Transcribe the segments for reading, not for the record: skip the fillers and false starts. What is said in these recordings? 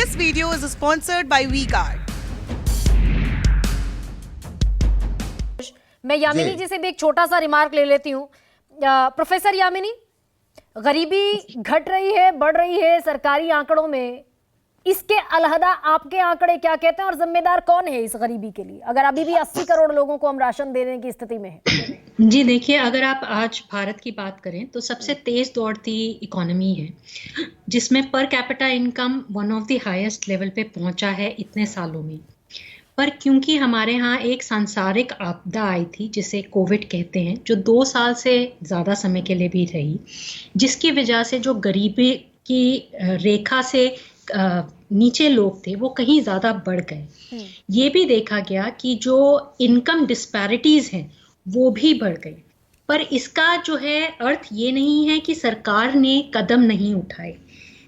This video is sponsored by V-Guard. मैं यामिनी जी से भी एक छोटा सा रिमार्क ले लेती हूँ। प्रोफेसर यामिनी, गरीबी घट रही है, बढ़ रही है सरकारी आंकड़ों में, इसके अलहदा आपके आंकड़े क्या कहते हैं और जिम्मेदार कौन है इस गरीबी के लिए, अगर अभी भी 80 करोड़ लोगों को हम राशन देने की स्थिति में है? जी देखिए, अगर आप आज भारत की बात करें तो सबसे तेज दौड़ती इकोनॉमी है, जिसमें per capita income one of the highest level पे पहुंचा है इतने सालों में। पर क्योंकि हमारे यहाँ एक सांसारिक आपदा आई थी जिसे कोविड कहते हैं, जो 2 साल से ज़्यादा समय के लिए भी रही, जिसकी वजह से जो गरीबी की रेखा से नीचे लोग थे वो कहीं ज़्यादा बढ़ गए। ये भी देखा गया कि जो इनकम डिस्पैरिटीज़ हैं वो भी बढ़ गई। पर इसका जो है अर्थ ये नहीं है कि सरकार ने कदम नहीं उठाए।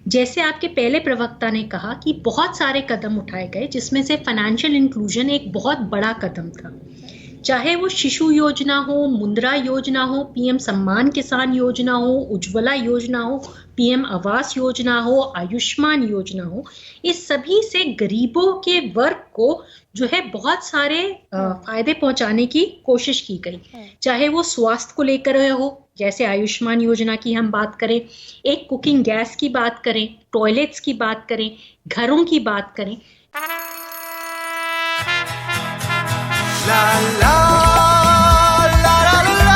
जैसे आपके पहले प्रवक्ता ने कहा कि बहुत सारे कदम उठाए गए, जिसमें से फाइनेंशियल इंक्लूजन एक बहुत बड़ा कदम था। चाहे वो शिशु योजना हो, मुद्रा योजना हो, पीएम सम्मान किसान योजना हो, उज्ज्वला योजना हो, पीएम आवास योजना हो, आयुष्मान योजना हो, इस सभी से गरीबों के वर्ग को जो है बहुत सारे फायदे पहुंचाने की कोशिश की गई। चाहे वो स्वास्थ्य को लेकर हो, जैसे आयुष्मान योजना की हम बात करें, एक कुकिंग गैस की बात करें, टॉयलेट्स की बात करें, घरों की बात करें। La la la la la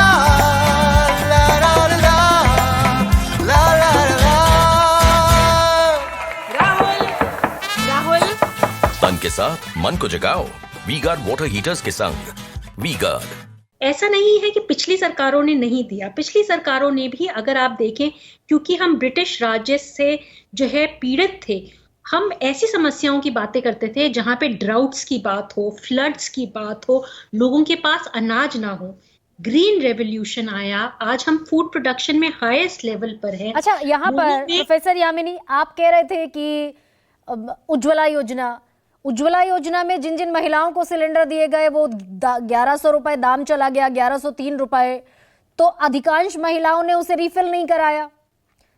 la la la la la Rahul तन के साथ मन को जगाओ वी-गार्ड वाटर हीटर्स के संग। वी-गार्ड। ऐसा नहीं है कि पिछली सरकारों ने नहीं दिया, पिछली सरकारों ने भी, अगर आप देखें, क्योंकि हम ब्रिटिश राज्य से जो है पीड़ित थे, हम ऐसी समस्याओं की बातें करते थे जहां पे ड्राउट्स की बात हो, फ्लड्स की बात हो, लोगों के पास अनाज ना हो। ग्रीन रेवोल्यूशन आया, आज हम फूड प्रोडक्शन में हाईएस्ट लेवल पर है। अच्छा, यहाँ पर प्रोफेसर यामिनी, आप कह रहे थे कि उज्ज्वला योजना में जिन जिन महिलाओं को सिलेंडर दिए गए वो 1100 रुपए दाम चला गया, 1103 रुपए, तो अधिकांश महिलाओं ने उसे रिफिल नहीं कराया,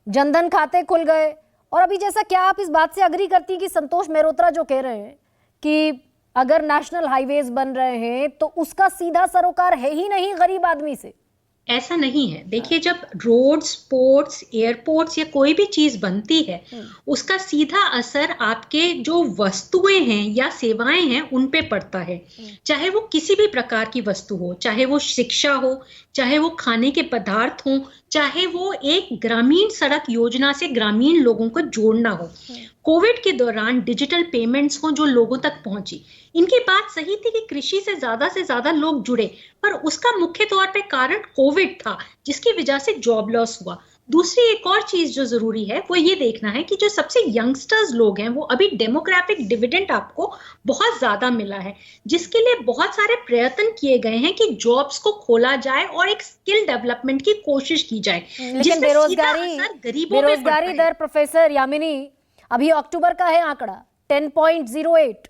जनधन खाते खुल गए। और अभी जैसा, क्या आप इस बात से अग्री करती हैं कि संतोष मेहरोत्रा जो कह रहे हैं कि अगर नेशनल हाईवेज बन रहे हैं तो उसका सीधा सरोकार है ही नहीं गरीब आदमी से? ऐसा नहीं है। देखिए, जब रोड्स, पोर्ट्स, एयरपोर्ट्स या कोई भी चीज बनती है, उसका सीधा असर आपके जो वस्तुएं हैं या सेवाएं हैं उन पे पड़ता है। चाहे वो किसी भी प्रकार की वस्तु हो, चाहे वो शिक्षा हो, चाहे वो खाने के पदार्थ हो, चाहे वो एक ग्रामीण सड़क योजना से ग्रामीण लोगों को जोड़ना हो। कोविड के दौरान डिजिटल पेमेंट्स हो जो लोगों तक पहुंची, इनकी बात सही थी कि कृषि से ज्यादा लोग जुड़े, पर उसका मुख्य तौर पे कारण कोविड था, जिसकी वजह से जॉब लॉस हुआ। दूसरी एक और चीज जो जरूरी है वो ये देखना है कि जो सबसे यंगस्टर्स लोग हैं वो अभी डेमोग्राफिक डिविडेंड आपको बहुत ज्यादा मिला है, जिसके लिए बहुत सारे प्रयत्न किए गए हैं कि जॉब्स को खोला जाए और एक स्किल डेवलपमेंट की कोशिश की जाए। लेकिन बेरोजगारी दर प्रोफेसर यामिनी, अभी अक्टूबर का है आंकड़ा 10.08,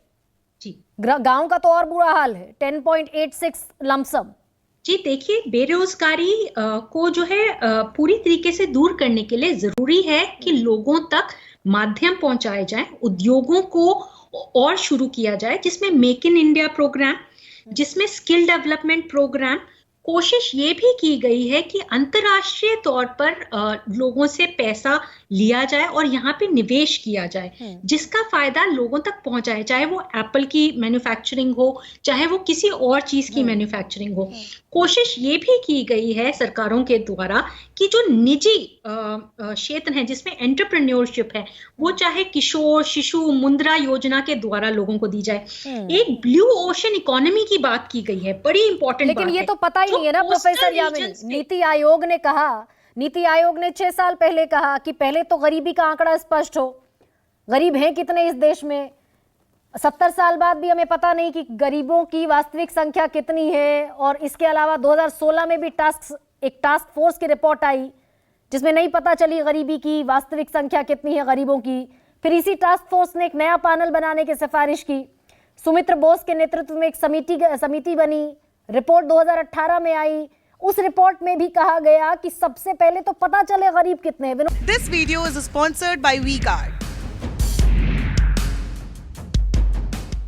गांव का तो और बुरा हाल है, 10.86 लमसम। जी देखिए, बेरोजगारी को जो है पूरी तरीके से दूर करने के लिए जरूरी है कि लोगों तक माध्यम पहुंचाए जाएं, उद्योगों को और शुरू किया जाए, जिसमें मेक इन इंडिया प्रोग्राम, जिसमें स्किल डेवलपमेंट प्रोग्राम। कोशिश ये भी की गई है कि अंतर्राष्ट्रीय तौर पर लोगों से पैसा लिया जाए और यहाँ पे निवेश किया जाए, जिसका फायदा लोगों तक पहुंचाए, चाहे वो एप्पल की मैन्युफैक्चरिंग हो, चाहे वो किसी और चीज की मैन्युफैक्चरिंग हो। कोशिश ये भी की गई है सरकारों के द्वारा कि जो निजी क्षेत्र है जिसमें एंटरप्रेन्योरशिप है, वो चाहे किशोर, शिशु, मुद्रा योजना के द्वारा लोगों को दी जाए। एक ब्लू ओशन इकोनॉमी की बात की गई है, बड़ी इंपॉर्टेंट बात है। लेकिन ये तो पता ही नहीं है ना प्रोफेसर यामिनी, नीति आयोग ने 6 साल पहले कहा कि पहले तो गरीबी का आंकड़ा स्पष्ट हो, गरीब हैं कितने इस देश में। 70 साल बाद भी हमें पता नहीं कि गरीबों की वास्तविक संख्या कितनी है। और इसके अलावा 2016 में भी एक टास्क फोर्स की रिपोर्ट आई जिसमें नहीं पता चली गरीबी की वास्तविक संख्या कितनी है गरीबों की। फिर इसी टास्क फोर्स ने एक नया पैनल बनाने की सिफारिश की, सुमित्र बोस के नेतृत्व में एक समिति बनी, रिपोर्ट 2018 में आई। उस रिपोर्ट में भी कहा गया कि सबसे पहले तो पता चले गरीब कितने हैं। This video is sponsored by V-Guard.